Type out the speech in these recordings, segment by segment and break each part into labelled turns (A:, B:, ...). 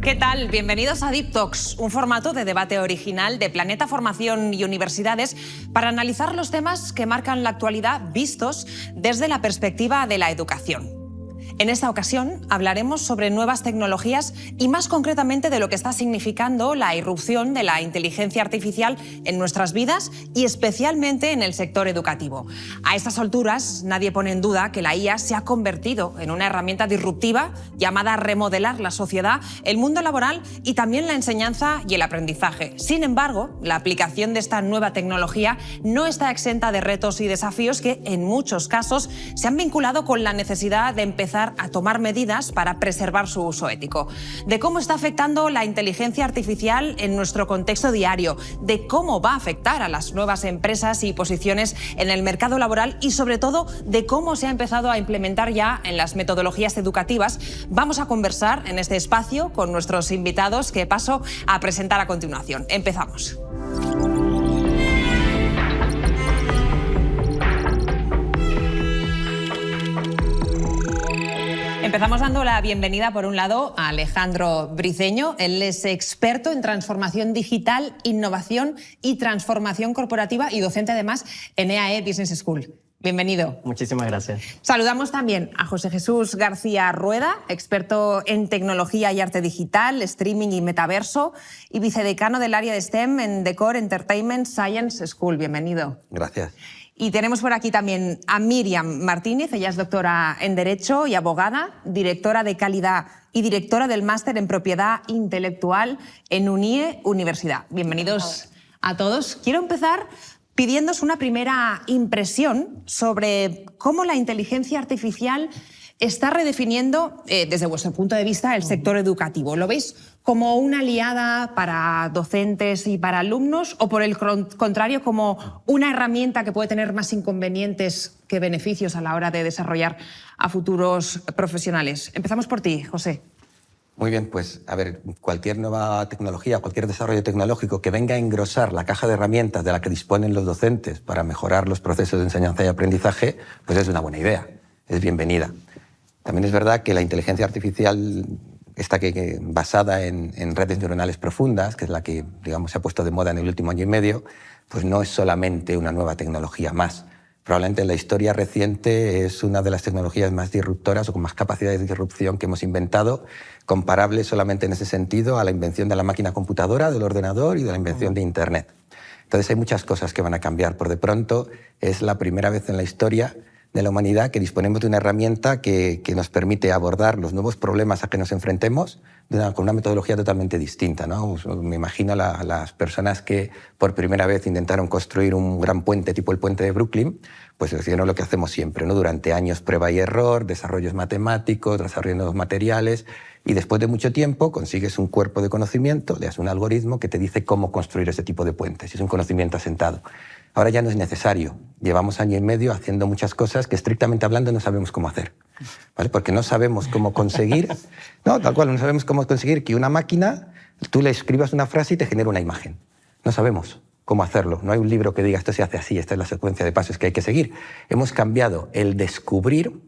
A: ¿Qué tal? Bienvenidos a Deep Talks, un formato de debate original de Planeta Formación y Universidades para analizar los temas que marcan la actualidad vistos desde la perspectiva de la educación. En esta ocasión hablaremos sobre nuevas tecnologías y más concretamente de lo que está significando la irrupción de la inteligencia artificial en nuestras vidas y especialmente en el sector educativo. A estas alturas nadie pone en duda que la IA se ha convertido en una herramienta disruptiva llamada a remodelar la sociedad, el mundo laboral y también la enseñanza y el aprendizaje. Sin embargo, la aplicación de esta nueva tecnología no está exenta de retos y desafíos que en muchos casos se han vinculado con la necesidad de empezar a tomar medidas para preservar su uso ético, de cómo está afectando la inteligencia artificial en nuestro contexto diario, de cómo va a afectar a las nuevas empresas y posiciones en el mercado laboral y sobre todo de cómo se ha empezado a implementar ya en las metodologías educativas. Vamos a conversar en este espacio con nuestros invitados que paso a presentar a continuación. Empezamos. Empezamos dando la bienvenida, por un lado, a Alejandro Briceño. Él es experto en transformación digital, innovación y transformación corporativa y docente además en EAE Business School. Bienvenido.
B: Muchísimas gracias.
A: Saludamos también a José Jesús García Rueda, experto en tecnología y arte digital, streaming y metaverso y vicedecano del área de STEM en Decor Entertainment Science School. Bienvenido.
C: Gracias.
A: Y tenemos por aquí también a Míriam Martínez. Ella es doctora en Derecho y abogada, directora de calidad y directora del máster en propiedad intelectual en UNIE Universidad. Bienvenidos a todos. Quiero empezar pidiéndoos una primera impresión sobre cómo la inteligencia artificial está redefiniendo, desde vuestro punto de vista, el sector educativo. ¿Lo veis como una aliada para docentes y para alumnos o, por el contrario, como una herramienta que puede tener más inconvenientes que beneficios a la hora de desarrollar a futuros profesionales? Empezamos por ti, José.
C: Muy bien, pues a ver, cualquier nueva tecnología, cualquier desarrollo tecnológico que venga a engrosar la caja de herramientas de la que disponen los docentes para mejorar los procesos de enseñanza y aprendizaje, pues es una buena idea, es bienvenida. También es verdad que la inteligencia artificial está basada en redes neuronales profundas, que es la que, digamos, se ha puesto de moda en el último año y medio, pues no es solamente una nueva tecnología más. Probablemente en la historia reciente es una de las tecnologías más disruptoras o con más capacidades de disrupción que hemos inventado, comparable solamente en ese sentido a la invención de la máquina computadora, del ordenador y de la invención de Internet. Entonces hay muchas cosas que van a cambiar. Por de pronto es la primera vez en la historia de la humanidad que disponemos de una herramienta que nos permite abordar los nuevos problemas a que nos enfrentemos con una metodología totalmente distinta, ¿no? Me imagino a las personas que por primera vez intentaron construir un gran puente tipo el puente de Brooklyn, pues hicieron lo que hacemos siempre, ¿no? Durante años prueba y error, desarrollos matemáticos, desarrollo de nuevos materiales, y después de mucho tiempo consigues un cuerpo de conocimiento, le das un algoritmo que te dice cómo construir ese tipo de puentes, y es un conocimiento asentado. Ahora ya no es necesario. Llevamos año y medio haciendo muchas cosas que estrictamente hablando no sabemos cómo hacer, ¿vale? Porque no sabemos cómo conseguir, no, tal cual, no sabemos cómo conseguir que una máquina, tú le escribas una frase y te genere una imagen. No sabemos cómo hacerlo. No hay un libro que diga esto se hace así, esta es la secuencia de pasos que hay que seguir. Hemos cambiado el descubrir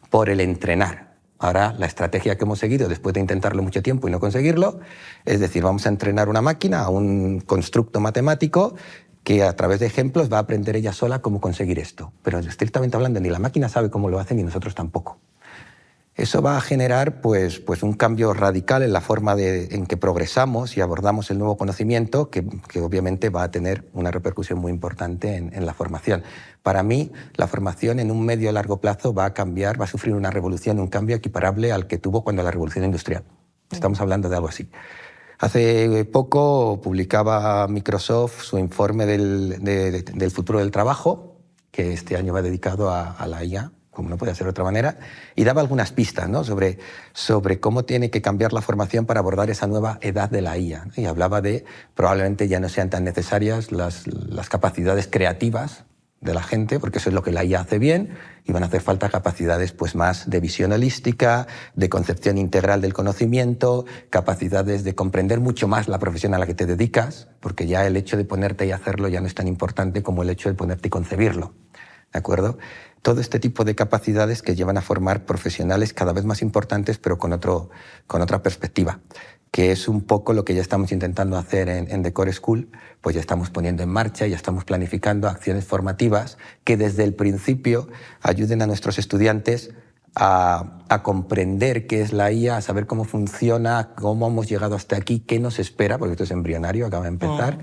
C: por el entrenar. Ahora, la estrategia que hemos seguido después de intentarlo mucho tiempo y no conseguirlo, es decir, vamos a entrenar una máquina a un constructo matemático que a través de ejemplos va a aprender ella sola cómo conseguir esto. Pero estrictamente hablando, ni la máquina sabe cómo lo hace ni nosotros tampoco. Eso va a generar pues un cambio radical en la forma en que progresamos y abordamos el nuevo conocimiento, que obviamente va a tener una repercusión muy importante en la formación. Para mí, la formación en un medio a largo plazo va a cambiar, va a sufrir una revolución, un cambio equiparable al que tuvo cuando la revolución industrial. Estamos hablando de algo así. Hace poco publicaba Microsoft su informe del futuro del trabajo, que este año va dedicado a la IA, como no puede ser de otra manera, y daba algunas pistas, ¿no? sobre cómo tiene que cambiar la formación para abordar esa nueva edad de la IA. Y hablaba de probablemente ya no sean tan necesarias las capacidades creativas de la gente, porque eso es lo que la IA hace bien, y van a hacer falta capacidades pues más de visión holística, de concepción integral del conocimiento, capacidades de comprender mucho más la profesión a la que te dedicas, porque ya el hecho de ponerte y hacerlo ya no es tan importante como el hecho de ponerte y concebirlo. ¿De acuerdo? Todo este tipo de capacidades que llevan a formar profesionales cada vez más importantes, pero con otra perspectiva. que es un poco lo que ya estamos intentando hacer en The Core School, pues ya estamos poniendo en marcha, ya estamos planificando acciones formativas que desde el principio ayuden a nuestros estudiantes a comprender qué es la IA, a saber cómo funciona, cómo hemos llegado hasta aquí, qué nos espera, porque esto es embrionario, acaba de empezar,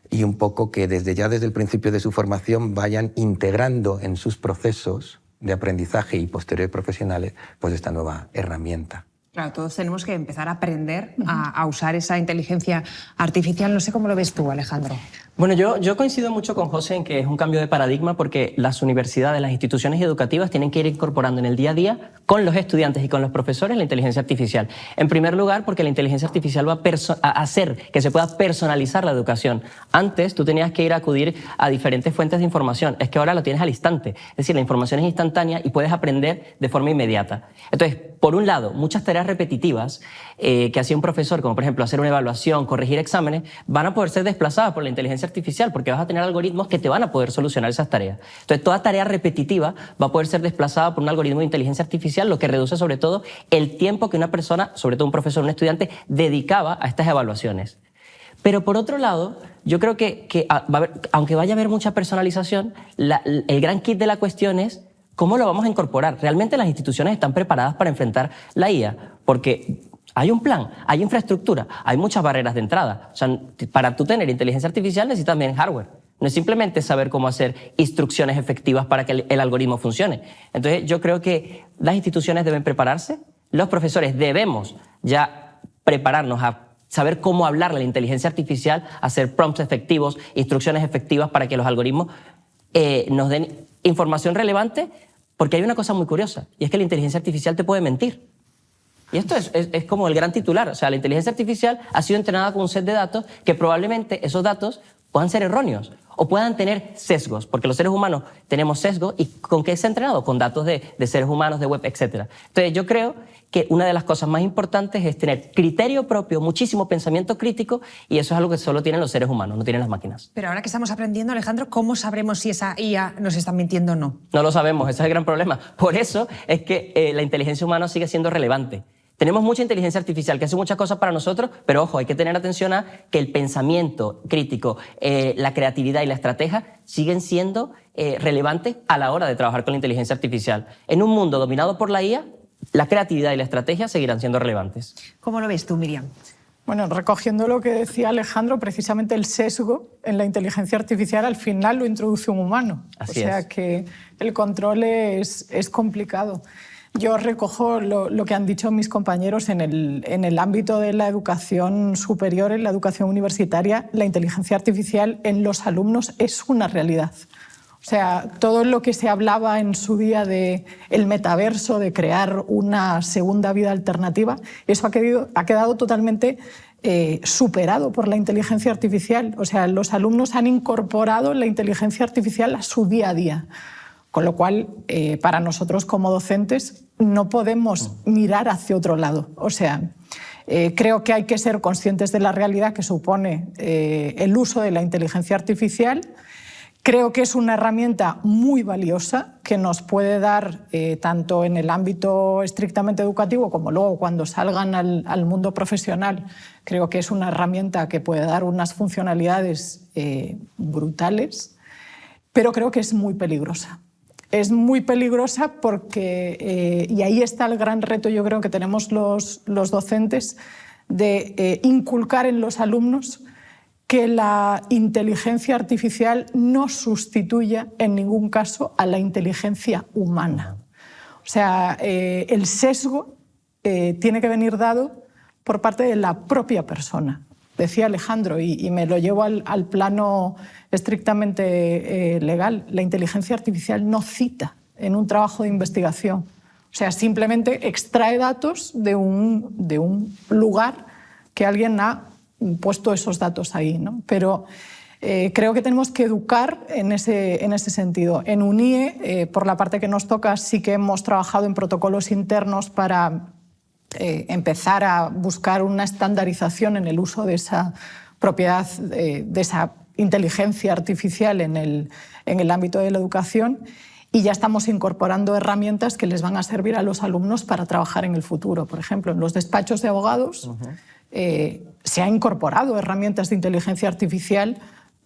C: y un poco que desde el principio de su formación vayan integrando en sus procesos de aprendizaje y posteriores profesionales pues esta nueva herramienta.
A: Claro, todos tenemos que empezar a aprender a usar esa inteligencia artificial. No sé cómo lo ves tú, Alejandro.
B: Bueno, yo coincido mucho con José en que es un cambio de paradigma porque las universidades, las instituciones educativas tienen que ir incorporando en el día a día con los estudiantes y con los profesores la inteligencia artificial. En primer lugar, porque la inteligencia artificial va a hacer que se pueda personalizar la educación. Antes tú tenías que ir a acudir a diferentes fuentes de información. Es que ahora lo tienes al instante. Es decir, la información es instantánea y puedes aprender de forma inmediata. Entonces, por un lado, muchas tareas repetitivas que hacía un profesor, como por ejemplo hacer una evaluación, corregir exámenes, van a poder ser desplazadas por la inteligencia artificial porque vas a tener algoritmos que te van a poder solucionar esas tareas. Entonces, toda tarea repetitiva va a poder ser desplazada por un algoritmo de inteligencia artificial, lo que reduce sobre todo el tiempo que una persona, sobre todo un profesor, un estudiante, dedicaba a estas evaluaciones. Pero por otro lado, yo creo que aunque vaya a haber mucha personalización, el gran kit de la cuestión es ¿cómo lo vamos a incorporar? ¿Realmente las instituciones están preparadas para enfrentar la IA? Porque hay un plan, hay infraestructura, hay muchas barreras de entrada. O sea, para tú tener inteligencia artificial necesitas también hardware. No es simplemente saber cómo hacer instrucciones efectivas para que el algoritmo funcione. Entonces, yo creo que las instituciones deben prepararse, los profesores debemos ya prepararnos a saber cómo hablarle a la inteligencia artificial, hacer prompts efectivos, instrucciones efectivas para que los algoritmos nos den información relevante, porque hay una cosa muy curiosa, y es que la inteligencia artificial te puede mentir. Y esto es como el gran titular. O sea, la inteligencia artificial ha sido entrenada con un set de datos que probablemente esos datos puedan ser erróneos o puedan tener sesgos, porque los seres humanos tenemos sesgos. ¿Y con qué se ha entrenado? Con datos de seres humanos, de web, etc. Entonces, yo creo que una de las cosas más importantes es tener criterio propio, muchísimo pensamiento crítico, y eso es algo que solo tienen los seres humanos, no tienen las máquinas.
A: Pero ahora que estamos aprendiendo, Alejandro, ¿cómo sabremos si esa IA nos está mintiendo o no?
B: No lo sabemos, ese es el gran problema. Por eso es que la inteligencia humana sigue siendo relevante. Tenemos mucha inteligencia artificial que hace muchas cosas para nosotros, pero ojo, hay que tener atención a que el pensamiento crítico, la creatividad y la estrategia siguen siendo relevantes a la hora de trabajar con la inteligencia artificial. En un mundo dominado por la IA, la creatividad y la estrategia seguirán siendo relevantes.
A: ¿Cómo lo ves tú, Miriam?
D: Bueno, recogiendo lo que decía Alejandro, precisamente el sesgo en la inteligencia artificial al final lo introduce un humano.
B: Así
D: o sea
B: es.
D: que el control es complicado. Yo recojo lo que han dicho mis compañeros en el ámbito de la educación superior, en la educación universitaria, la inteligencia artificial en los alumnos es una realidad. O sea, todo lo que se hablaba en su día de el metaverso, de crear una segunda vida alternativa, eso ha quedado totalmente superado por la inteligencia artificial. O sea, los alumnos han incorporado la inteligencia artificial a su día a día. Con lo cual, para nosotros como docentes no podemos mirar hacia otro lado. O sea, creo que hay que ser conscientes de la realidad que supone el uso de la inteligencia artificial. Creo que es una herramienta muy valiosa que nos puede dar, tanto en el ámbito estrictamente educativo como luego cuando salgan al mundo profesional. Creo que es una herramienta que puede dar unas funcionalidades brutales, pero creo que es muy peligrosa. Es muy peligrosa porque, y ahí está el gran reto, yo creo que tenemos los docentes, de inculcar en los alumnos que la inteligencia artificial no sustituya en ningún caso a la inteligencia humana. O sea, el sesgo tiene que venir dado por parte de la propia persona. Decía Alejandro, y me lo llevo al plano estrictamente legal, la inteligencia artificial no cita en un trabajo de investigación. O sea, simplemente extrae datos de un lugar que alguien ha puesto esos datos ahí, ¿no? Pero creo que tenemos que educar en ese sentido. En UNIE, por la parte que nos toca, sí que hemos trabajado en protocolos internos para empezar a buscar una estandarización en el uso de esa propiedad, de esa inteligencia artificial en el ámbito de la educación. Y ya estamos incorporando herramientas que les van a servir a los alumnos para trabajar en el futuro. Por ejemplo, en los despachos de abogados se ha incorporado herramientas de inteligencia artificial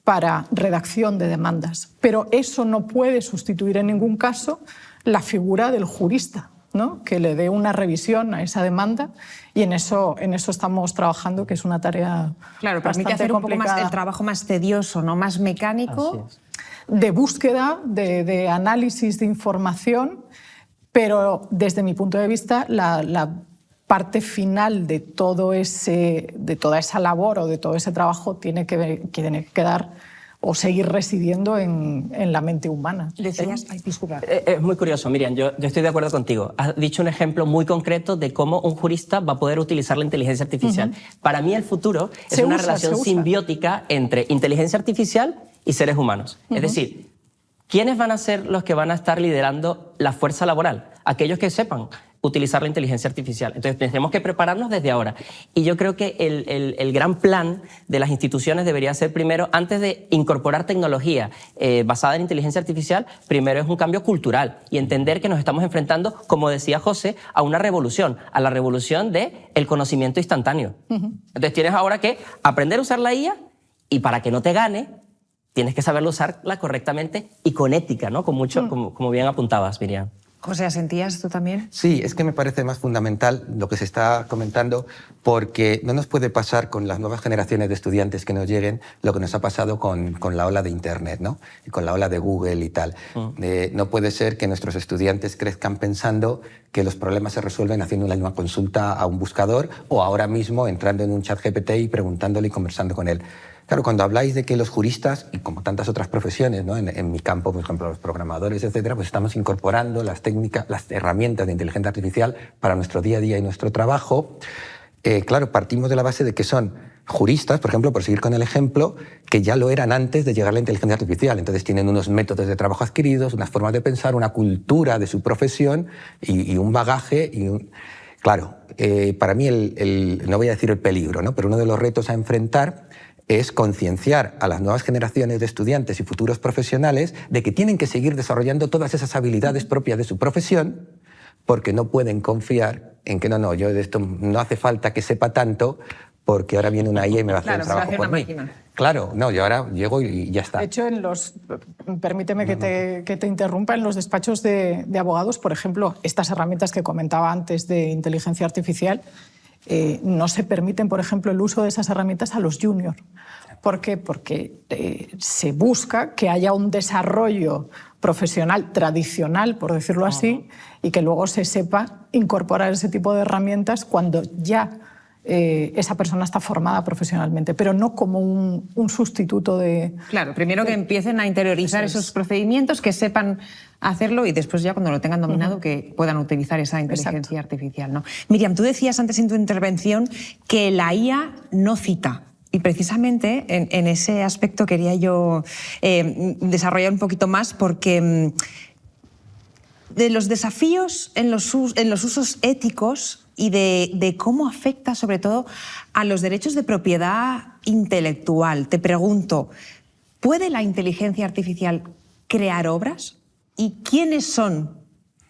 D: para redacción de demandas. Pero eso no puede sustituir en ningún caso la figura del jurista, ¿no? Que le dé una revisión a esa demanda, y en eso estamos trabajando, que es una tarea
A: claro, permite hacer un poco más el trabajo más tedioso, ¿no? Más mecánico.
D: De búsqueda, de análisis de información, pero desde mi punto de vista la parte final de toda esa labor o de todo ese trabajo tiene que quedar o seguir residiendo en la mente humana.
A: Decías, disculpa.
B: Es muy curioso, Miriam, yo estoy de acuerdo contigo. Has dicho un ejemplo muy concreto de cómo un jurista va a poder utilizar la inteligencia artificial. Para mí el futuro es una relación simbiótica entre inteligencia artificial y seres humanos. Es decir, ¿quiénes van a ser los que van a estar liderando la fuerza laboral? Aquellos que sepan utilizar la inteligencia artificial. Entonces tenemos que prepararnos desde ahora. Y yo creo que el gran plan de las instituciones debería ser primero, antes de incorporar tecnología basada en inteligencia artificial, primero es un cambio cultural y entender que nos estamos enfrentando, como decía José, a una revolución, a la revolución del conocimiento instantáneo. Entonces tienes ahora que aprender a usar la IA, y para que no te gane, tienes que saberlo usarla correctamente y con ética, ¿no? Con mucho, como bien apuntabas, Miriam.
A: José, ¿sentías tú también?
C: Sí, es que me parece más fundamental lo que se está comentando, porque no nos puede pasar con las nuevas generaciones de estudiantes que nos lleguen lo que nos ha pasado con la ola de Internet, ¿no? Y con la ola de Google y tal. No puede ser que nuestros estudiantes crezcan pensando que los problemas se resuelven haciendo una consulta a un buscador o ahora mismo entrando en un chat GPT y preguntándole y conversando con él. Claro, cuando habláis de que los juristas, y como tantas otras profesiones, ¿no? En mi campo, por ejemplo, los programadores, etcétera, pues estamos incorporando las técnicas, las herramientas de inteligencia artificial para nuestro día a día y nuestro trabajo. Claro, partimos de la base de que son juristas, por ejemplo, por seguir con el ejemplo, que ya lo eran antes de llegar a la inteligencia artificial. Entonces tienen unos métodos de trabajo adquiridos, unas formas de pensar, una cultura de su profesión y un bagaje. Claro, para mí, no voy a decir el peligro, ¿no? Pero uno de los retos a enfrentar es concienciar a las nuevas generaciones de estudiantes y futuros profesionales de que tienen que seguir desarrollando todas esas habilidades propias de su profesión, porque no pueden confiar en que yo de esto no hace falta que sepa tanto, porque ahora viene una IA y me va a hacer el trabajo por mí. Claro, yo ahora llego y ya está.
D: De hecho, permíteme que te interrumpa, en los despachos de abogados, por ejemplo, estas herramientas que comentaba antes de inteligencia artificial, no se permiten, por ejemplo, el uso de esas herramientas a los juniors. ¿Por qué? Porque se busca que haya un desarrollo profesional tradicional, por decirlo así, y que luego se sepa incorporar ese tipo de herramientas cuando ya esa persona está formada profesionalmente, pero no como un sustituto de...
A: Claro, primero que empiecen a interiorizar esos procedimientos, que sepan hacerlo y después ya cuando lo tengan dominado que puedan utilizar esa inteligencia artificial, ¿no? Miriam, tú decías antes en tu intervención que la IA no cita. Y precisamente en ese aspecto quería yo desarrollar un poquito más, porque de los desafíos en los usos éticos y de cómo afecta sobre todo a los derechos de propiedad intelectual. Te pregunto, ¿puede la inteligencia artificial crear obras? ¿Y quiénes son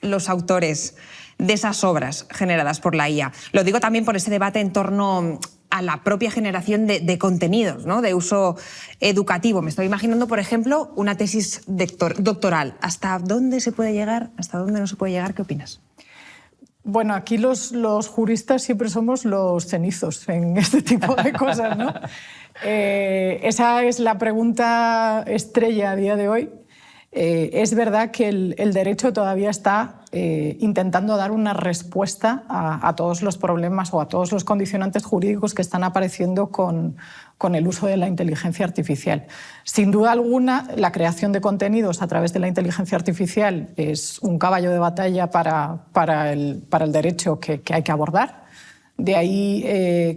A: los autores de esas obras generadas por la IA? Lo digo también por ese debate en torno a la propia generación de contenidos, ¿no? De uso educativo. Me estoy imaginando, por ejemplo, una tesis doctoral. ¿Hasta dónde se puede llegar? ¿Hasta dónde no se puede llegar? ¿Qué opinas?
D: Bueno, aquí los juristas siempre somos los cenizos en este tipo de cosas, ¿no? Esa es la pregunta estrella a día de hoy. Es verdad que el derecho todavía está intentando dar una respuesta a todos los problemas o a todos los condicionantes jurídicos que están apareciendo con el uso de la inteligencia artificial. Sin duda alguna, la creación de contenidos a través de la inteligencia artificial es un caballo de batalla para el derecho que hay que abordar. De ahí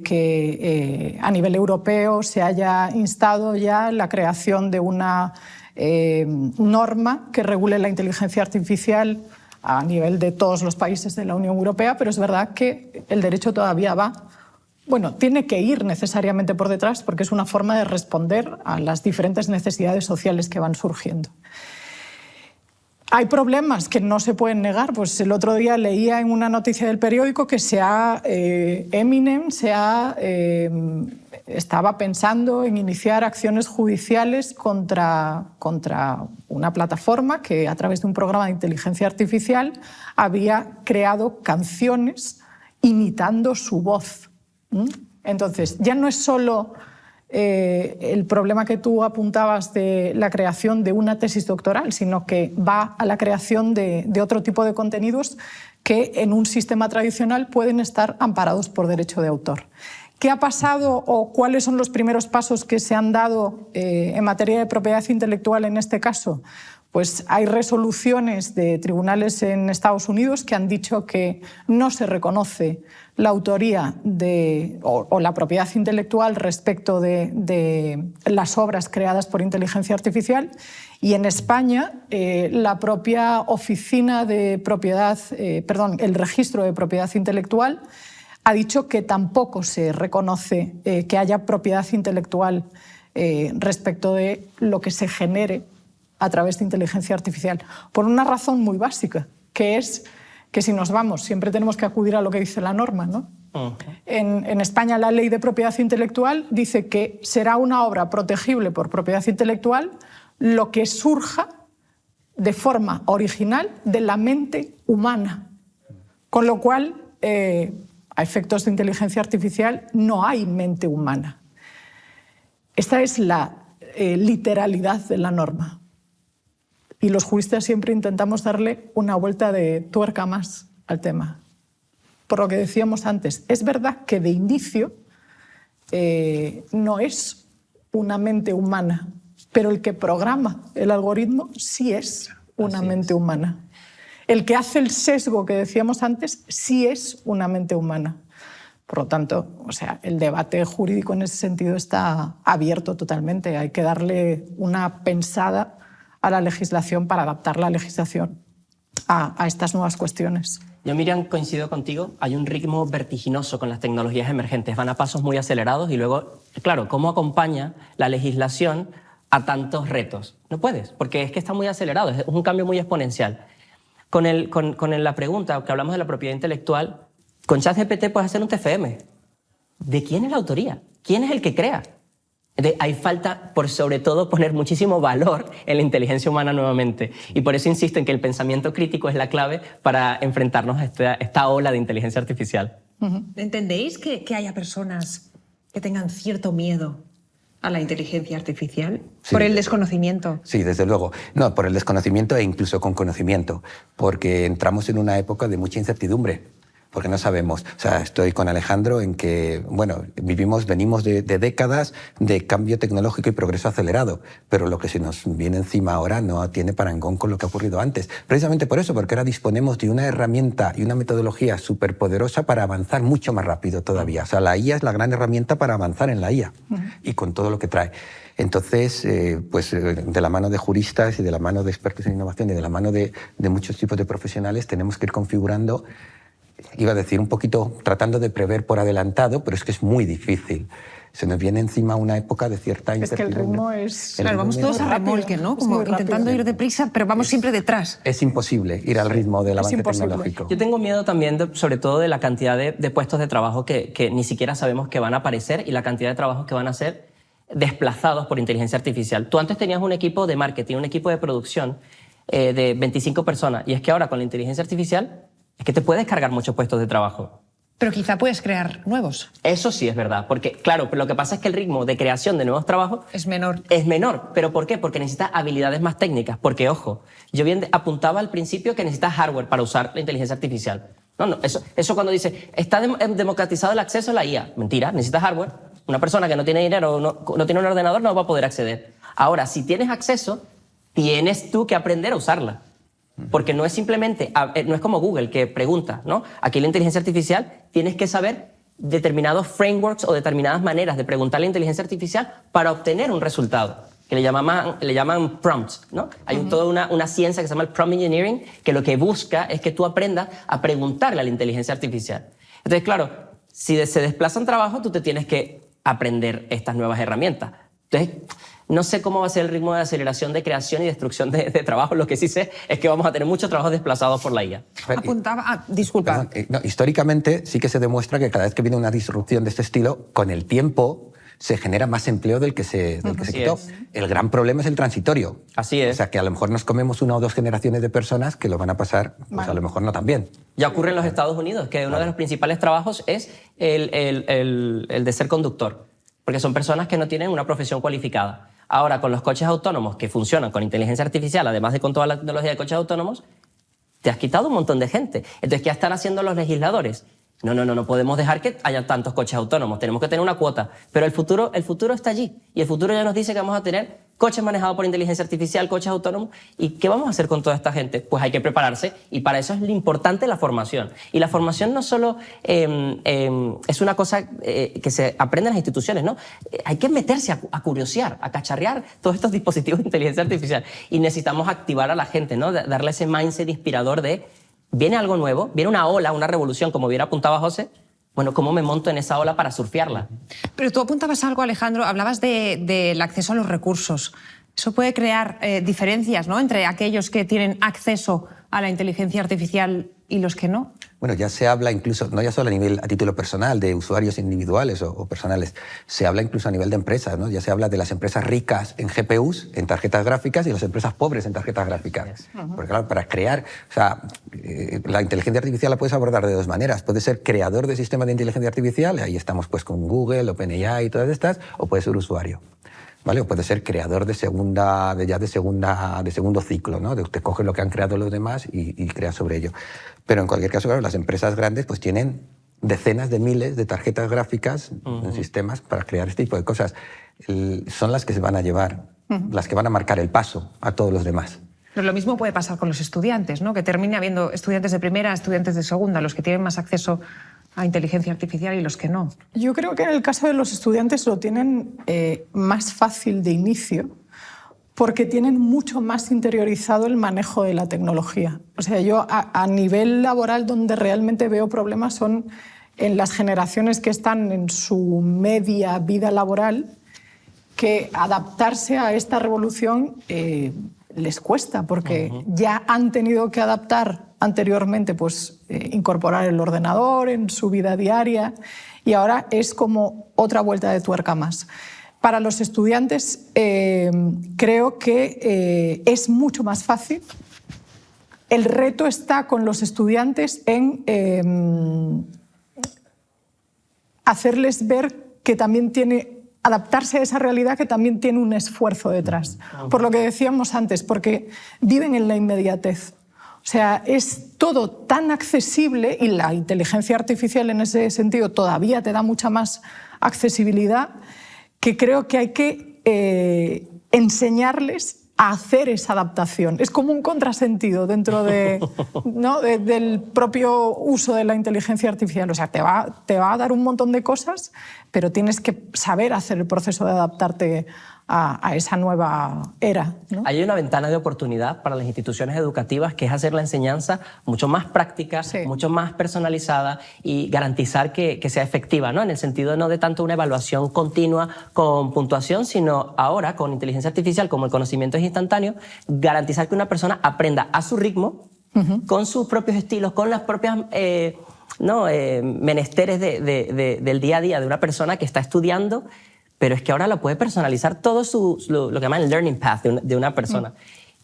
D: que a nivel europeo se haya instado ya la creación de una norma que regule la inteligencia artificial a nivel de todos los países de la Unión Europea, pero es verdad que el derecho todavía tiene que ir necesariamente por detrás, porque es una forma de responder a las diferentes necesidades sociales que van surgiendo. Hay problemas que no se pueden negar. Pues el otro día leía en una noticia del periódico que Eminem estaba pensando en iniciar acciones judiciales contra una plataforma que a través de un programa de inteligencia artificial había creado canciones imitando su voz. Entonces, ya no es solo el problema que tú apuntabas de la creación de una tesis doctoral, sino que va a la creación de otro tipo de contenidos que en un sistema tradicional pueden estar amparados por derecho de autor. ¿Qué ha pasado o cuáles son los primeros pasos que se han dado en materia de propiedad intelectual en este caso? Pues hay resoluciones de tribunales en Estados Unidos que han dicho que no se reconoce la autoría o la propiedad intelectual respecto de las obras creadas por inteligencia artificial, y en España la propia oficina de propiedad, el registro de propiedad intelectual ha dicho que tampoco se reconoce que haya propiedad intelectual respecto de lo que se genere a través de inteligencia artificial, por una razón muy básica, que es que si nos vamos siempre tenemos que acudir a lo que dice la norma, ¿no? En España la ley de propiedad intelectual dice que será una obra protegible por propiedad intelectual lo que surja de forma original de la mente humana, con lo cual a efectos de inteligencia artificial no hay mente humana. Esta es la literalidad de la norma. Y los juristas siempre intentamos darle una vuelta de tuerca más al tema. Por lo que decíamos antes, es verdad que de inicio no es una mente humana, pero el que programa el algoritmo sí es una mente humana. El que hace el sesgo que decíamos antes sí es una mente humana. Por lo tanto, el debate jurídico en ese sentido está abierto totalmente. Hay que darle una pensada a la legislación para adaptar la legislación a estas nuevas cuestiones.
B: Yo, Miriam, coincido contigo. Hay un ritmo vertiginoso con las tecnologías emergentes. Van a pasos muy acelerados y luego, claro, ¿cómo acompaña la legislación a tantos retos? No puedes, porque es que está muy acelerado. Es un cambio muy exponencial. Con la pregunta que hablamos de la propiedad intelectual, con ChatGPT puedes hacer un TFM. ¿De quién es la autoría? ¿Quién es el que crea? Hay falta, por sobre todo, poner muchísimo valor en la inteligencia humana nuevamente. Y por eso insisto en que el pensamiento crítico es la clave para enfrentarnos a esta ola de inteligencia artificial.
A: ¿Entendéis que haya personas que tengan cierto miedo a la inteligencia artificial? Sí, por el desconocimiento.
C: Sí, desde luego. No, por el desconocimiento e incluso con conocimiento, porque entramos en una época de mucha incertidumbre. Porque no sabemos. Estoy con Alejandro en que, venimos de décadas de cambio tecnológico y progreso acelerado, pero lo que se nos viene encima ahora no tiene parangón con lo que ha ocurrido antes. Precisamente por eso, porque ahora disponemos de una herramienta y una metodología superpoderosa para avanzar mucho más rápido todavía. La IA es la gran herramienta para avanzar en la IA y con todo lo que trae. Entonces, de la mano de juristas y de la mano de expertos en innovación y de la mano de muchos tipos de profesionales tenemos que ir configurando. Iba a decir un poquito tratando de prever por adelantado, pero es que es muy difícil. Se nos viene encima una época de cierta incertidumbre.
D: Es que el ritmo es...
A: Claro, vamos todos a remolque, ¿no? Como intentando ir deprisa, pero vamos siempre detrás.
C: Es imposible ir al ritmo del avance tecnológico.
B: Yo tengo miedo también, sobre todo, de la cantidad de puestos de trabajo que ni siquiera sabemos que van a aparecer y la cantidad de trabajos que van a ser desplazados por inteligencia artificial. Tú antes tenías un equipo de marketing, un equipo de producción de 25 personas, y es que ahora con la inteligencia artificial es que te puedes cargar muchos puestos de trabajo.
A: Pero quizá puedes crear nuevos.
B: Eso sí es verdad, porque claro, lo que pasa es que el ritmo de creación de nuevos trabajos
A: es menor.
B: Es menor, pero ¿por qué? Porque necesitas habilidades más técnicas, porque ojo, yo bien apuntaba al principio que necesitas hardware para usar la inteligencia artificial. No, eso cuando dice, está democratizado el acceso a la IA, mentira, necesitas hardware. Una persona que no tiene dinero, no tiene un ordenador, no va a poder acceder. Ahora, si tienes acceso, tienes tú que aprender a usarla. Porque no es simplemente, no es como Google que pregunta, ¿no? Aquí la inteligencia artificial tienes que saber determinados frameworks o determinadas maneras de preguntar a la inteligencia artificial para obtener un resultado, que le llaman prompts, ¿no? Hay toda una ciencia que se llama el prompt engineering, que lo que busca es que tú aprendas a preguntarle a la inteligencia artificial. Entonces, claro, si se desplazan trabajo, tú te tienes que aprender estas nuevas herramientas. Entonces, no sé cómo va a ser el ritmo de aceleración de creación y destrucción de trabajo. Lo que sí sé es que vamos a tener muchos trabajos desplazados por la IA.
A: Apuntaba... disculpa.
C: Perdón, no, históricamente sí que se demuestra que cada vez que viene una disrupción de este estilo, con el tiempo se genera más empleo del que se quitó. El gran problema es el transitorio.
B: Así es.
C: O sea, que a lo mejor nos comemos 1 o 2 generaciones de personas que lo van a pasar, pues a lo mejor no tan bien.
B: Ya ocurre en los Estados Unidos, que uno de los principales trabajos es el de ser conductor, porque son personas que no tienen una profesión cualificada. Ahora, con los coches autónomos que funcionan con inteligencia artificial, además de con toda la tecnología de coches autónomos, te has quitado un montón de gente. Entonces, ¿qué están haciendo los legisladores? No podemos dejar que haya tantos coches autónomos, tenemos que tener una cuota. Pero el futuro está allí, y el futuro ya nos dice que vamos a tener coches manejados por inteligencia artificial, coches autónomos. ¿Y qué vamos a hacer con toda esta gente? Pues hay que prepararse, y para eso es lo importante la formación. Y la formación no solo es una cosa que se aprende en las instituciones, ¿no? Hay que meterse a curiosear, a cacharrear todos estos dispositivos de inteligencia artificial. Y necesitamos activar a la gente, ¿no? Darle ese mindset inspirador de viene algo nuevo, viene una ola, una revolución, como bien apuntaba José. Bueno, ¿cómo me monto en esa ola para surfearla?
A: Pero tú apuntabas algo, Alejandro, hablabas del acceso a los recursos. Eso puede crear diferencias, ¿no?, entre aquellos que tienen acceso a la inteligencia artificial y los que no.
C: Bueno, ya se habla incluso, no ya solo a título personal, de usuarios individuales o personales, se habla incluso a nivel de empresas, ¿no? Ya se habla de las empresas ricas en GPUs, en tarjetas gráficas, y las empresas pobres en tarjetas gráficas. Porque claro, para crear, o sea, la inteligencia artificial la puedes abordar de 2 maneras. Puedes ser creador de sistemas de inteligencia artificial, ahí estamos pues con Google, OpenAI y todas estas, o puedes ser usuario. ¿Vale? O puede ser creador de segundo ciclo, ¿no? Te coges lo que han creado los demás y creas sobre ello. Pero en cualquier caso, claro, las empresas grandes pues tienen decenas de miles de tarjetas gráficas en sistemas para crear este tipo de cosas. Son las que se van a llevar, las que van a marcar el paso a todos los demás.
A: Pero lo mismo puede pasar con los estudiantes, ¿no? Que termine habiendo estudiantes de primera, estudiantes de segunda, los que tienen más acceso a inteligencia artificial y los que no.
D: Yo creo que en el caso de los estudiantes lo tienen más fácil de inicio porque tienen mucho más interiorizado el manejo de la tecnología. O sea, yo a nivel laboral donde realmente veo problemas son en las generaciones que están en su media vida laboral, que adaptarse a esta revolución les cuesta porque ya han tenido que adaptar anteriormente, pues incorporar el ordenador en su vida diaria, y ahora es como otra vuelta de tuerca más. Para los estudiantes creo que es mucho más fácil. El reto está con los estudiantes en hacerles ver que también adaptarse a esa realidad que también tiene un esfuerzo detrás. Por lo que decíamos antes, porque viven en la inmediatez. O sea, es todo tan accesible, y la inteligencia artificial en ese sentido todavía te da mucha más accesibilidad, que creo que hay que enseñarles a hacer esa adaptación. Es como un contrasentido dentro ¿no? del propio uso de la inteligencia artificial. O sea, te va a dar un montón de cosas, pero tienes que saber hacer el proceso de adaptarte a esa nueva era, ¿no?
B: Hay una ventana de oportunidad para las instituciones educativas, que es hacer la enseñanza mucho más práctica, mucho más personalizada, y garantizar que sea efectiva, ¿no? En el sentido no de tanto una evaluación continua con puntuación, sino ahora con inteligencia artificial, como el conocimiento es instantáneo, garantizar que una persona aprenda a su ritmo, con sus propios estilos, con las propias menesteres del día a día de una persona que está estudiando. Pero es que ahora lo puede personalizar todo lo que llaman el learning path de una persona.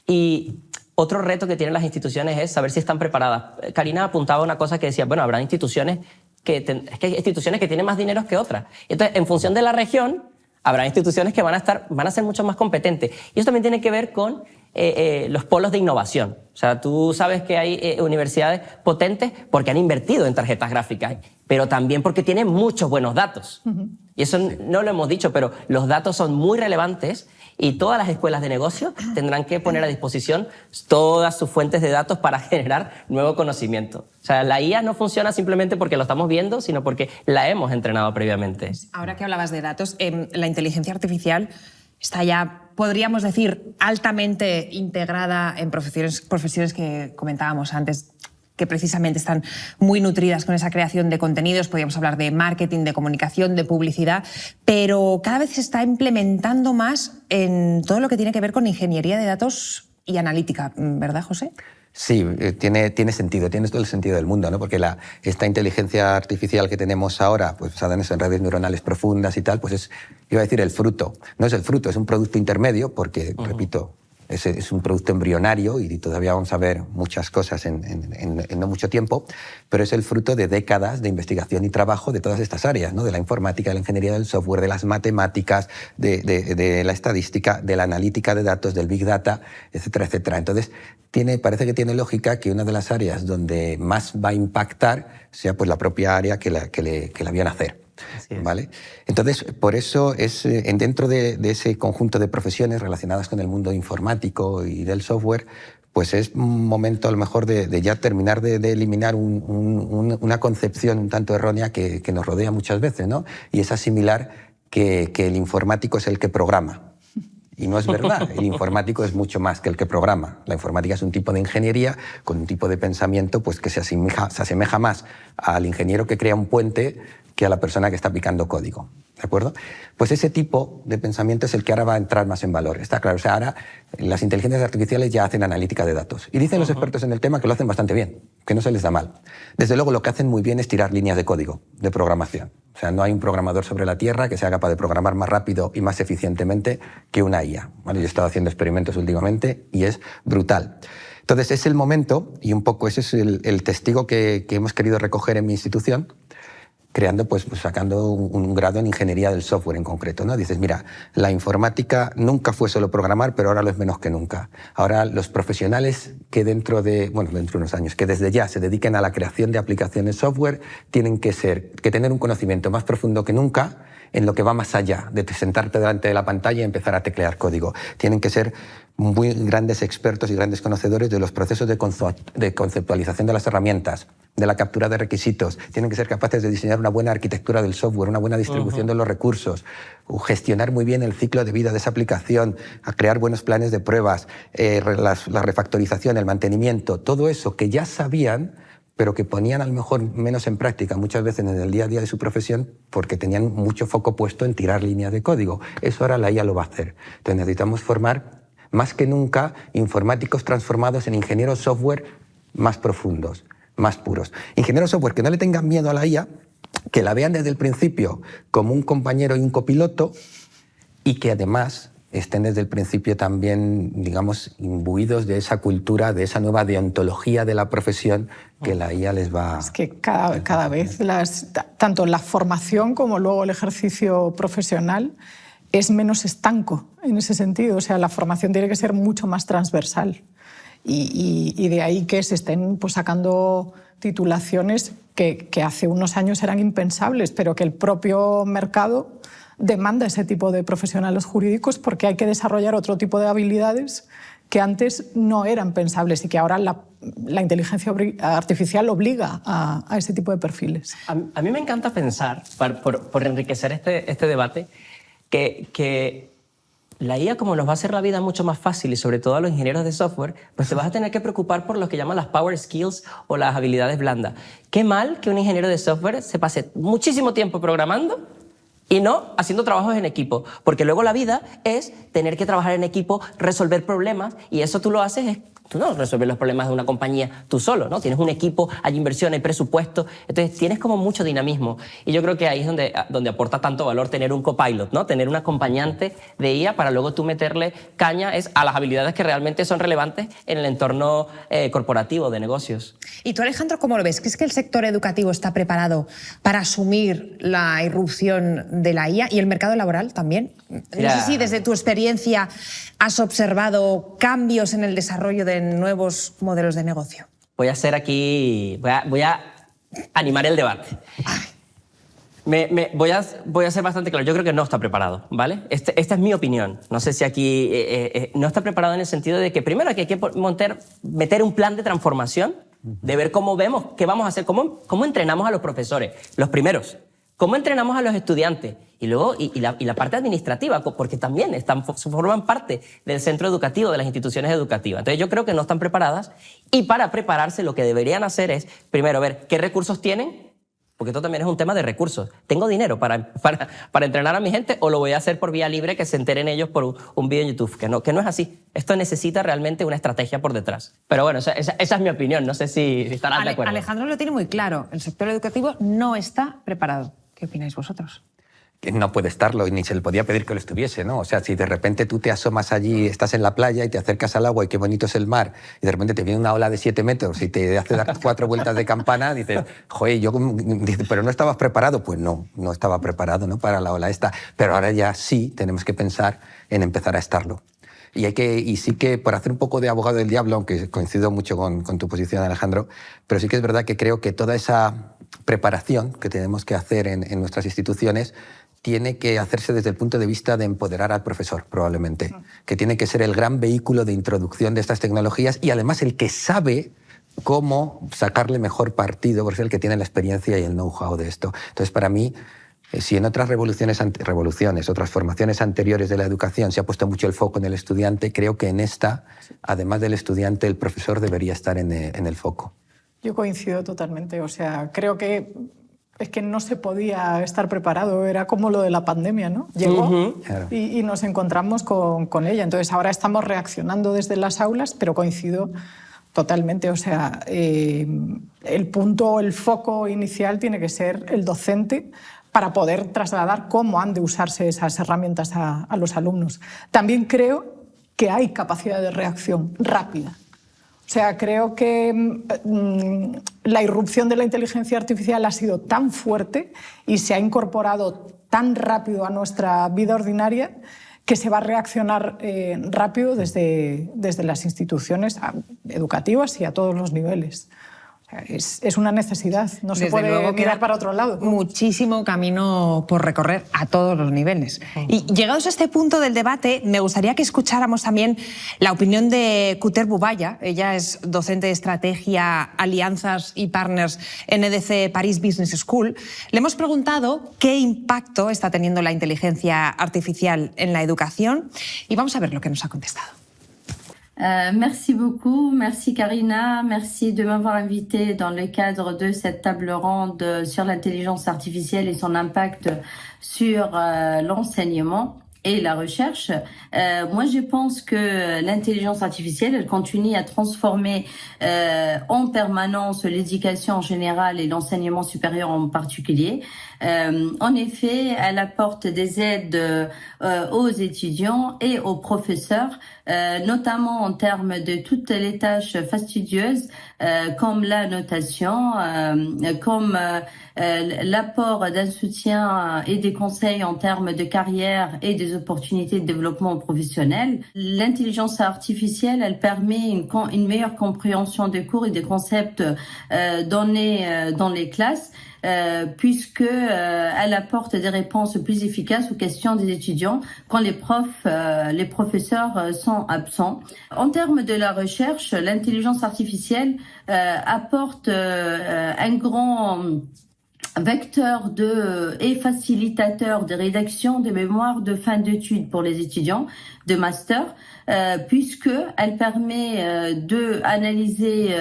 B: Y otro reto que tienen las instituciones es saber si están preparadas. Karina apuntaba una cosa que decía, bueno, habrá instituciones que hay instituciones que tienen más dinero que otras. Entonces, en función de la región, habrá instituciones que van a ser mucho más competentes. Y eso también tiene que ver con los polos de innovación. O sea, tú sabes que hay universidades potentes porque han invertido en tarjetas gráficas, pero también porque tienen muchos buenos datos. Y eso no lo hemos dicho, pero los datos son muy relevantes, y todas las escuelas de negocio tendrán que poner a disposición todas sus fuentes de datos para generar nuevo conocimiento. O sea, la IA no funciona simplemente porque lo estamos viendo, sino porque la hemos entrenado previamente.
A: Ahora que hablabas de datos, la inteligencia artificial está ya, podríamos decir, altamente integrada en profesiones que comentábamos antes, que precisamente están muy nutridas con esa creación de contenidos. Podríamos hablar de marketing, de comunicación, de publicidad, pero cada vez se está implementando más en todo lo que tiene que ver con ingeniería de datos y analítica, ¿verdad, José?
C: Sí, tiene sentido, tiene todo el sentido del mundo, ¿no? Porque esta inteligencia artificial que tenemos ahora, pues basada en redes neuronales profundas y tal, pues iba a decir el fruto. No es el fruto, es un producto intermedio porque, repito, es un producto embrionario y todavía vamos a ver muchas cosas en no mucho tiempo, pero es el fruto de décadas de investigación y trabajo de todas estas áreas, ¿no? De la informática, de la ingeniería del software, de las matemáticas, de la estadística, de la analítica de datos, del big data, etcétera, etcétera. Entonces, parece que tiene lógica que una de las áreas donde más va a impactar sea pues la propia área que la vio nacer. ¿Vale? Entonces, por eso dentro de ese conjunto de profesiones relacionadas con el mundo informático y del software, pues es un momento a lo mejor de ya terminar de eliminar una concepción un tanto errónea que nos rodea muchas veces, ¿no? Y es asimilar que el informático es el que programa. Y no es verdad, el informático es mucho más que el que programa. La informática es un tipo de ingeniería con un tipo de pensamiento pues, que se asemeja más al ingeniero que crea un puente que a la persona que está aplicando código, ¿de acuerdo? Pues ese tipo de pensamiento es el que ahora va a entrar más en valor, está claro. O sea, ahora las inteligencias artificiales ya hacen analítica de datos. Y dicen los expertos en el tema que lo hacen bastante bien, que no se les da mal. Desde luego lo que hacen muy bien es tirar líneas de código, de programación. O sea, no hay un programador sobre la Tierra que sea capaz de programar más rápido y más eficientemente que una IA. Bueno, yo he estado haciendo experimentos últimamente y es brutal. Entonces, es el momento, y un poco ese es el testigo que hemos querido recoger en mi institución, creando, pues sacando un grado en ingeniería del software en concreto, ¿no? Dices, mira, la informática nunca fue solo programar, pero ahora lo es menos que nunca. Ahora los profesionales que dentro de unos años, que desde ya se dediquen a la creación de aplicaciones software, tienen que tener un conocimiento más profundo que nunca en lo que va más allá de sentarte delante de la pantalla y empezar a teclear código. Tienen que ser muy grandes expertos y grandes conocedores de los procesos de conceptualización de las herramientas, de la captura de requisitos. Tienen que ser capaces de diseñar una buena arquitectura del software, una buena distribución de los recursos, gestionar muy bien el ciclo de vida de esa aplicación, a crear buenos planes de pruebas, la refactorización, el mantenimiento, todo eso que ya sabían, pero que ponían a lo mejor menos en práctica muchas veces en el día a día de su profesión porque tenían mucho foco puesto en tirar líneas de código. Eso ahora la IA lo va a hacer. Entonces necesitamos formar más que nunca informáticos transformados en ingenieros software más profundos, más puros. Ingenieros software que no le tengan miedo a la IA, que la vean desde el principio como un compañero y un copiloto y que además estén desde el principio también, digamos, imbuidos de esa cultura, de esa nueva deontología de la profesión que la IA les va...
D: Es que cada vez tanto la formación como luego el ejercicio profesional es menos estanco en ese sentido. O sea, la formación tiene que ser mucho más transversal. Y de ahí que se estén pues, sacando titulaciones que hace unos años eran impensables, pero que el propio mercado demanda ese tipo de profesionales jurídicos porque hay que desarrollar otro tipo de habilidades que antes no eran pensables y que ahora la inteligencia artificial obliga a ese tipo de perfiles.
B: A mí me encanta pensar, por enriquecer este debate, que la IA, como nos va a hacer la vida mucho más fácil y sobre todo a los ingenieros de software, pues te vas a tener que preocupar por lo que llaman las power skills o las habilidades blandas. Qué mal que un ingeniero de software se pase muchísimo tiempo programando y no haciendo trabajos en equipo, porque luego la vida es tener que trabajar en equipo, resolver problemas, y eso tú lo haces, tú no resuelves los problemas de una compañía tú solo, ¿no? Tienes un equipo, hay inversión, hay presupuesto, entonces tienes como mucho dinamismo. Y yo creo que ahí es donde aporta tanto valor tener un copilot, ¿no? Tener un acompañante de IA para luego tú meterle caña a las habilidades que realmente son relevantes en el entorno corporativo de negocios.
A: ¿Y tú, Alejandro, cómo lo ves? ¿Crees que el sector educativo está preparado para asumir la irrupción de la IA y el mercado laboral también? No sé si desde tu experiencia has observado cambios en el desarrollo de nuevos modelos de negocio.
B: Voy a animar el debate. Voy a ser bastante claro. Yo creo que no está preparado, ¿vale? Esta es mi opinión. No sé si aquí no está preparado en el sentido de que primero hay que meter un plan de transformación, de ver cómo vemos, qué vamos a hacer, cómo entrenamos a los profesores, los primeros, ¿Cómo entrenamos a los estudiantes? Y luego, y la parte administrativa, porque también forman parte del centro educativo, de las instituciones educativas. Entonces yo creo que no están preparadas, y para prepararse lo que deberían hacer es, primero, ver qué recursos tienen, porque esto también es un tema de recursos. ¿Tengo dinero para entrenar a mi gente, o lo voy a hacer por vía libre, que se enteren ellos por un video en YouTube? Que no es así. Esto necesita realmente una estrategia por detrás. Pero bueno, esa es mi opinión. No sé si estarán de acuerdo.
A: Alejandro lo tiene muy claro. El sector educativo no está preparado. ¿Qué opináis vosotros?
C: Que no puede estarlo, y ni se le podía pedir que lo estuviese, ¿no? O sea, si de repente tú te asomas allí, estás en la playa y te acercas al agua y qué bonito es el mar, y de repente te viene una ola de 7 metros y te hace dar 4 vueltas de campana, dices, joder, pero no estabas preparado. Pues no estaba preparado, ¿no?, para la ola esta. Pero ahora ya sí tenemos que pensar en empezar a estarlo. Y sí que, por hacer un poco de abogado del diablo, aunque coincido mucho con tu posición, Alejandro, pero sí que es verdad que creo que toda esa preparación que tenemos que hacer en nuestras instituciones tiene que hacerse desde el punto de vista de empoderar al profesor, probablemente, que tiene que ser el gran vehículo de introducción de estas tecnologías, y además el que sabe cómo sacarle mejor partido, porque es el que tiene la experiencia y el know-how de esto. Entonces, para mí, si en otras otras formaciones anteriores de la educación se ha puesto mucho el foco en el estudiante, creo que en esta, además del estudiante, el profesor debería estar en el foco.
D: Yo coincido totalmente. O sea, creo que es que no se podía estar preparado. Era como lo de la pandemia, ¿no? Llegó y nos encontramos con ella. Entonces ahora estamos reaccionando desde las aulas, pero coincido totalmente. O sea, el punto, el foco inicial tiene que ser el docente, para poder trasladar cómo han de usarse esas herramientas a los alumnos. También creo que hay capacidad de reacción rápida. O sea, creo que la irrupción de la inteligencia artificial ha sido tan fuerte y se ha incorporado tan rápido a nuestra vida ordinaria que se va a reaccionar rápido desde las instituciones educativas y a todos los niveles. Es una necesidad, no se puede mirar para otro lado.
A: Muchísimo camino por recorrer a todos los niveles. Y llegados a este punto del debate, me gustaría que escucháramos también la opinión de Kuter Bubaya. Ella es docente de Estrategia, Alianzas y Partners en EDC Paris Business School. Le hemos preguntado qué impacto está teniendo la inteligencia artificial en la educación, y vamos a ver lo que nos ha contestado.
E: Merci beaucoup, merci Karina, merci de m'avoir invité dans le cadre de cette table ronde sur l'intelligence artificielle et son impact sur l'enseignement et la recherche. Moi, je pense que l'intelligence artificielle, elle continue à transformer en permanence l'éducation en général et l'enseignement supérieur en particulier. En effet, elle apporte des aides aux étudiants et aux professeurs, notamment en termes de toutes les tâches fastidieuses, comme la notation, comme l'apport d'un soutien et des conseils en termes de carrière et des opportunités de développement professionnel. L'intelligence artificielle, elle permet une meilleure compréhension des cours et des concepts donnés dans les classes, puisque elle apporte des réponses plus efficaces aux questions des étudiants quand les professeurs sont absents. En termes de la recherche, l'intelligence artificielle apporte un grand vecteur et facilitateur de rédaction de mémoires de fin d'études pour les étudiants de master, puisque elle permet de analyser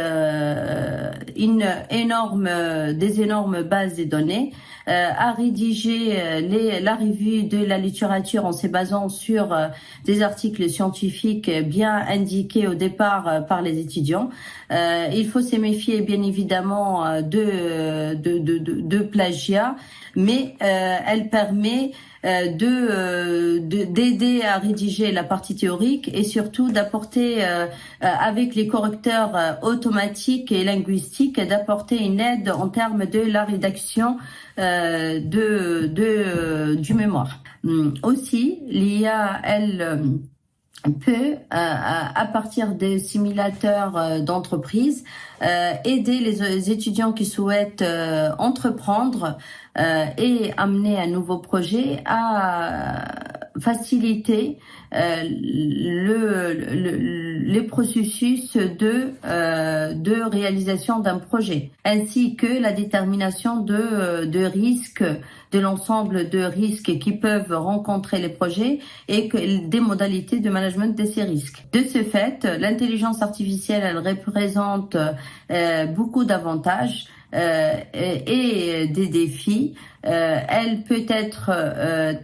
E: des énormes bases de données, à rédiger la revue de la littérature en se basant sur des articles scientifiques bien indiqués au départ par les étudiants. Il faut se méfier bien évidemment de plagiat, mais elle permet d'aider à rédiger la partie théorique et surtout d'apporter, avec les correcteurs automatiques et linguistiques, d'apporter une aide en termes de la rédaction du mémoire. Aussi, l'IA, elle peut, à partir des simulateurs d'entreprise, aider les étudiants qui souhaitent entreprendre et amener un nouveau projet à faciliter les processus de réalisation d'un projet, ainsi que la détermination de risques, de l'ensemble de risques qui peuvent rencontrer les projets et des modalités de management de ces risques. De ce fait, l'intelligence artificielle, elle représente beaucoup d'avantages et des défis. Elle peut être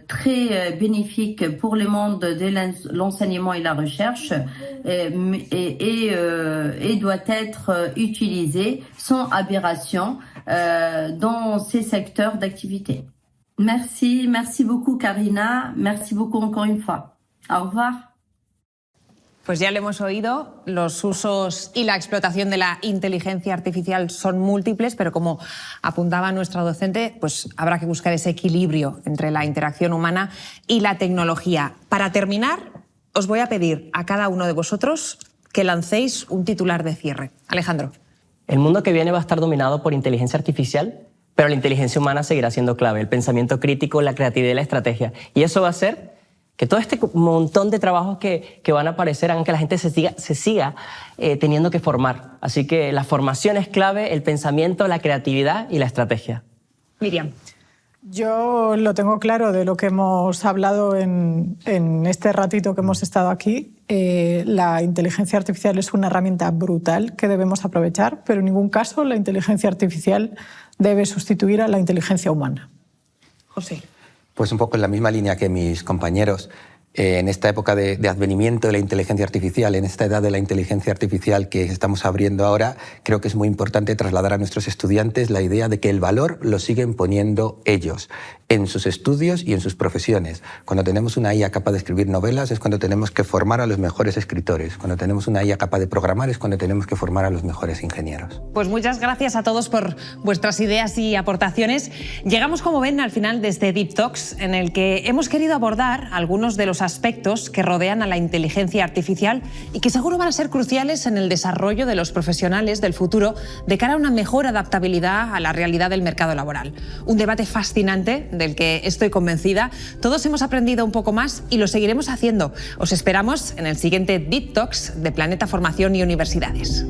E: très bénéfique pour le monde de l'enseignement et la recherche et doit être utilisée sans aberration dans ces secteurs d'activité. Merci beaucoup Karina, merci beaucoup encore une fois. Au revoir.
A: Pues ya lo hemos oído, los usos y la explotación de la inteligencia artificial son múltiples, pero como apuntaba nuestra docente, pues habrá que buscar ese equilibrio entre la interacción humana y la tecnología. Para terminar, os voy a pedir a cada uno de vosotros que lancéis un titular de cierre. Alejandro.
B: El mundo que viene va a estar dominado por inteligencia artificial, pero la inteligencia humana seguirá siendo clave, el pensamiento crítico, la creatividad y la estrategia. Y eso va a hacer que todo este montón de trabajos que van a aparecer hagan que la gente se siga teniendo que formar. Así que la formación es clave, el pensamiento, la creatividad y la estrategia.
A: Miriam.
D: Yo lo tengo claro de lo que hemos hablado en este ratito que hemos estado aquí. La inteligencia artificial es una herramienta brutal que debemos aprovechar, pero en ningún caso la inteligencia artificial debe sustituir a la inteligencia humana.
A: José.
C: Pues un poco en la misma línea que mis compañeros. En esta época de advenimiento de la inteligencia artificial, en esta edad de la inteligencia artificial que estamos abriendo ahora, creo que es muy importante trasladar a nuestros estudiantes la idea de que el valor lo siguen poniendo ellos, en sus estudios y en sus profesiones. Cuando tenemos una IA capaz de escribir novelas es cuando tenemos que formar a los mejores escritores. Cuando tenemos una IA capaz de programar es cuando tenemos que formar a los mejores ingenieros.
A: Pues muchas gracias a todos por vuestras ideas y aportaciones. Llegamos, como ven, al final de este Deep Talks, en el que hemos querido abordar algunos de los aspectos que rodean a la inteligencia artificial y que seguro van a ser cruciales en el desarrollo de los profesionales del futuro de cara a una mejor adaptabilidad a la realidad del mercado laboral. Un debate fascinante del que estoy convencida. Todos hemos aprendido un poco más y lo seguiremos haciendo. Os esperamos en el siguiente Deep Talks de Planeta Formación y Universidades.